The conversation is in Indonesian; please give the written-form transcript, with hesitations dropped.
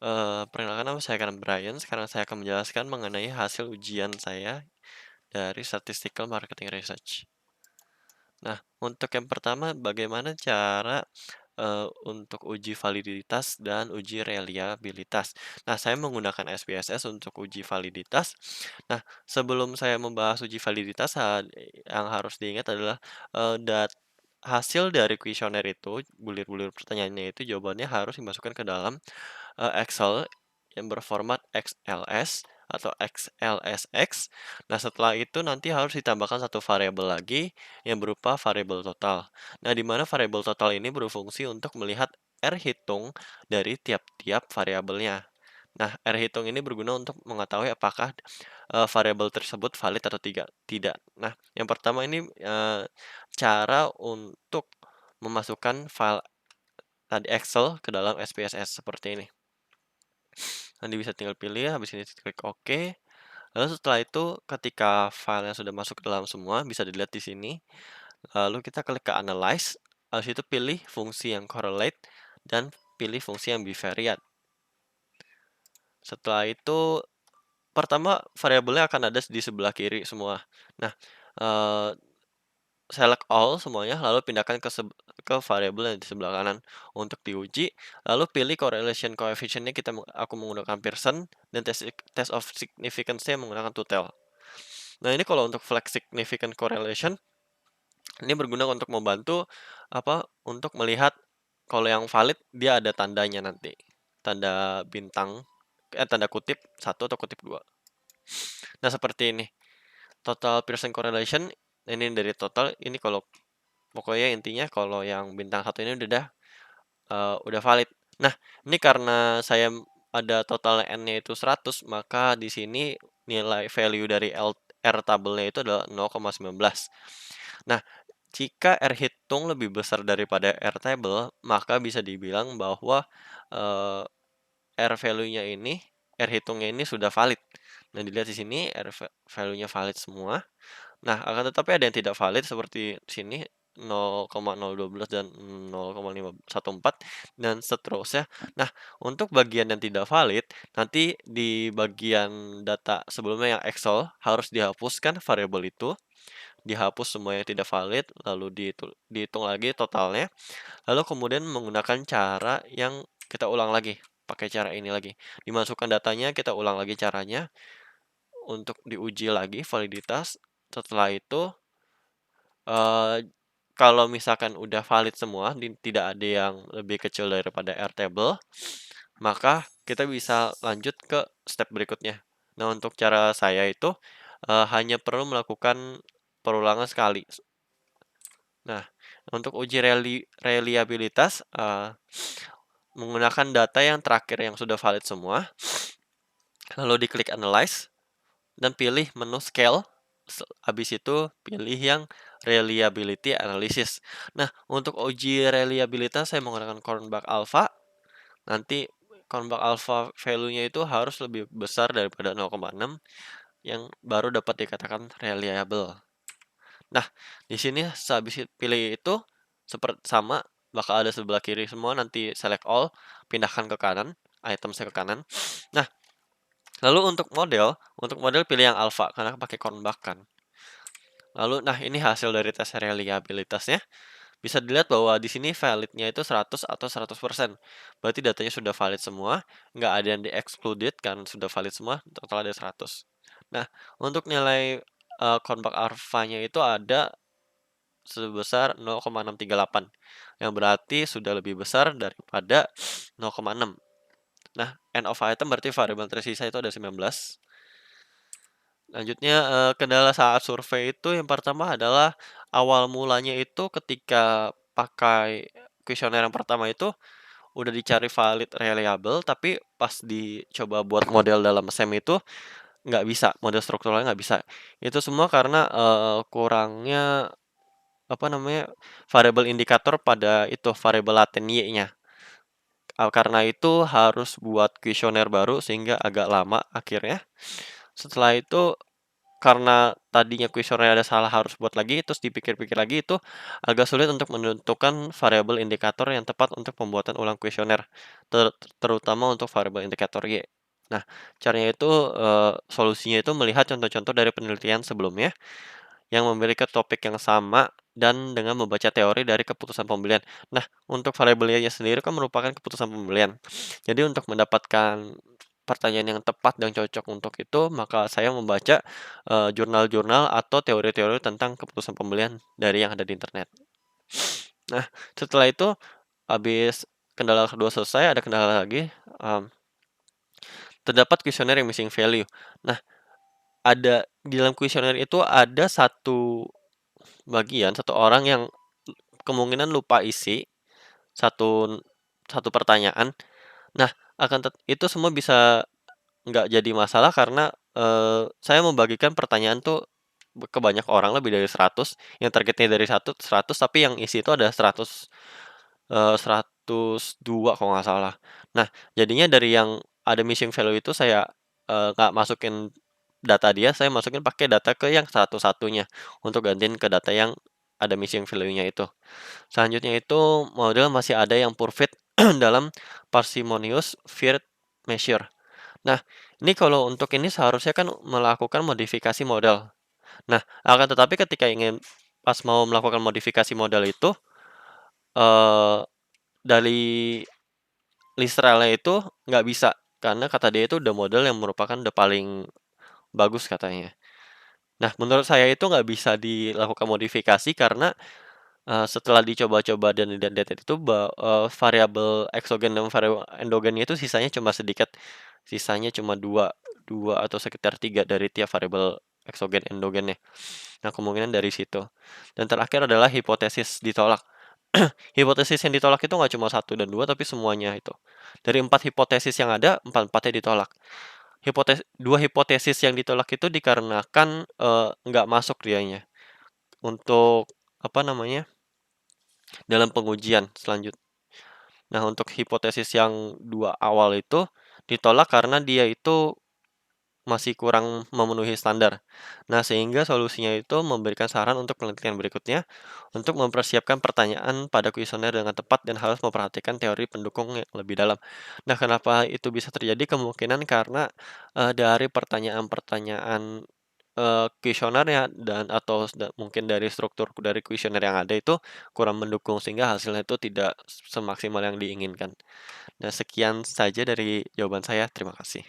Perkenalkan nama saya akan Brian. Sekarang saya akan menjelaskan mengenai hasil ujian saya dari Statistical Marketing Research. Nah, untuk yang pertama bagaimana cara, untuk uji validitas dan uji reliabilitas. Nah, saya menggunakan SPSS untuk uji validitas. Nah, sebelum saya membahas uji validitas, yang harus diingat adalah, hasil dari kuesioner itu, bulir-bulir pertanyaannya itu jawabannya harus dimasukkan ke dalam Excel yang berformat XLS atau XLSX. Nah, setelah itu nanti harus ditambahkan satu variabel lagi yang berupa variabel total. Nah, di mana variabel total ini berfungsi untuk melihat R hitung dari tiap-tiap variabelnya. Nah, R hitung ini berguna untuk mengetahui apakah variabel tersebut valid atau tidak. Nah, yang pertama ini cara untuk memasukkan file tadi Excel ke dalam SPSS seperti ini. Nanti bisa tinggal pilih, habis ini klik OK. Lalu setelah itu ketika filenya sudah masuk ke dalam semua, bisa dilihat di sini. Lalu kita klik ke Analyze, habis itu pilih fungsi yang Correlate dan pilih fungsi yang Bivariate. Setelah itu pertama variabelnya akan ada di sebelah kiri semua. Nah, eee, select all semuanya, lalu pindahkan ke variabel yang di sebelah kanan untuk diuji. Lalu pilih correlation coefficient-nya aku menggunakan Pearson dan test of significance-nya menggunakan Tutel. Nah, ini kalau untuk flag significant correlation, ini berguna untuk membantu untuk melihat kalau yang valid dia ada tandanya nanti. Tanda bintang, tanda kutip 1 atau kutip 2. Nah, seperti ini. Total Pearson correlation, ini dari total, ini kalau pokoknya intinya kalau yang bintang 1 ini udah valid. Nah, ini karena saya ada total N-nya itu 100, maka di sini nilai value dari R tabelnya itu adalah 0,19. Nah, jika R hitung lebih besar daripada R table, maka bisa dibilang bahwa eh, R value-nya ini, R hitungnya ini sudah valid. Nah, dilihat di sini R value-nya valid semua. Nah, akan tetapi ada yang tidak valid seperti sini 0,012 dan 0,514 dan seterusnya. Nah, untuk bagian yang tidak valid, nanti di bagian data sebelumnya yang Excel harus dihapuskan variabel itu, dihapus semua yang tidak valid, lalu dihitung lagi totalnya, lalu kemudian menggunakan cara yang kita ulang lagi, pakai cara ini lagi. Dimasukkan datanya, kita ulang lagi caranya untuk diuji lagi validitas. Setelah itu Eee, kalau misalkan udah valid semua, tidak ada yang lebih kecil daripada Airtable, maka kita bisa lanjut ke step berikutnya. Nah, untuk cara saya itu, hanya perlu melakukan perulangan sekali. Nah, untuk uji reliabilitas, menggunakan data yang terakhir yang sudah valid semua, lalu diklik Analyze dan pilih menu Scale, habis itu pilih yang Reliability Analysis. Nah, untuk uji reliabilitas saya menggunakan Cronbach Alpha. Nanti Cronbach Alpha value-nya itu harus lebih besar daripada 0,6 yang baru dapat dikatakan reliable. Nah, di sini sehabis pilih itu sama, bakal ada sebelah kiri semua, nanti select all, pindahkan ke kanan, item saya ke kanan. Nah, lalu untuk model pilih yang alpha karena pakai Cronbach kan. Lalu, nah ini hasil dari tes reliabilitasnya. Bisa dilihat bahwa di sini validnya itu 100 atau 100%. Berarti datanya sudah valid semua, nggak ada yang di-excluded kan sudah valid semua, total ada 100. Nah, untuk nilai Cronbach alpha-nya itu ada sebesar 0,638, yang berarti sudah lebih besar daripada 0,6. Nah, end of item berarti variabel tersisa itu ada 19. Lanjutnya, kendala saat survei itu yang pertama adalah awal mulanya itu ketika pakai kuesioner yang pertama itu udah dicari valid reliable, tapi pas dicoba buat model dalam SEM itu nggak bisa, model strukturalnya nggak bisa. Itu semua karena, kurangnya, variabel indikator pada itu, variabel laten Y-nya. Karena itu harus buat kuesioner baru sehingga agak lama akhirnya. Setelah itu karena tadinya kuesioner ada salah harus buat lagi, terus dipikir-pikir lagi itu agak sulit untuk menentukan variabel indikator yang tepat untuk pembuatan ulang kuesioner, terutama untuk variabel indikator Y. Nah, caranya itu, solusinya itu melihat contoh-contoh dari penelitian sebelumnya yang memiliki topik yang sama dan dengan membaca teori dari keputusan pembelian. Nah, untuk variabel Y-nya sendiri kan merupakan keputusan pembelian. Jadi untuk mendapatkan pertanyaan yang tepat dan cocok untuk itu, maka saya membaca, jurnal-jurnal atau teori-teori tentang keputusan pembelian dari yang ada di internet. Nah, setelah itu habis kendala kedua selesai, ada kendala lagi, mmm, terdapat kuesioner yang missing value. Nah, di dalam kuesioner itu ada satu orang yang kemungkinan lupa isi satu satu pertanyaan. Nah, itu semua bisa nggak jadi masalah karena, saya membagikan pertanyaan tuh ke banyak orang, lebih dari 100, yang targetnya dari 100, tapi yang isi itu ada 102 kalau nggak salah. Nah, jadinya dari yang ada missing value itu saya, nggak masukin data dia, saya masukin pakai data ke yang satu-satunya, untuk gantiin ke data yang ada missing value-nya itu. Selanjutnya itu model masih ada yang perfect dalam parsimonious field measure. Nah, ini kalau untuk ini seharusnya kan melakukan modifikasi model. Nah, akan tetapi ketika ingin pas mau melakukan modifikasi model itu, eee, dari Listralnya itu nggak bisa, karena kata dia itu udah model yang merupakan udah paling bagus katanya. Nah, menurut saya itu nggak bisa dilakukan modifikasi karena, setelah dicoba-coba dan dilihat-lihat itu variabel eksogen dan variabel endogennya itu sisanya cuma sedikit, sisanya cuma 2 2 atau sekitar 3 dari tiap variabel eksogen endogennya. Nah, kemungkinan dari situ. Dan terakhir adalah hipotesis ditolak. Hipotesis yang ditolak itu nggak cuma satu dan 2 tapi semuanya itu. Dari 4 hipotesis yang ada, 4-empatnya ditolak. 2 hipotesis yang ditolak itu dikarenakan, nggak masuk dianya untuk, apa namanya, dalam pengujian selanjut. Nah, untuk hipotesis yang 2 awal itu ditolak karena dia itu masih kurang memenuhi standar. Nah, sehingga solusinya itu memberikan saran untuk penelitian berikutnya, untuk mempersiapkan pertanyaan pada kuesioner dengan tepat dan harus memperhatikan teori pendukung yang lebih dalam. Nah, kenapa itu bisa terjadi? Kemungkinan karena, dari pertanyaan-pertanyaan, kuesionernya dan atau mungkin dari struktur dari kuesioner yang ada itu kurang mendukung, sehingga hasilnya itu tidak semaksimal yang diinginkan. Nah, sekian saja dari jawaban saya, terima kasih.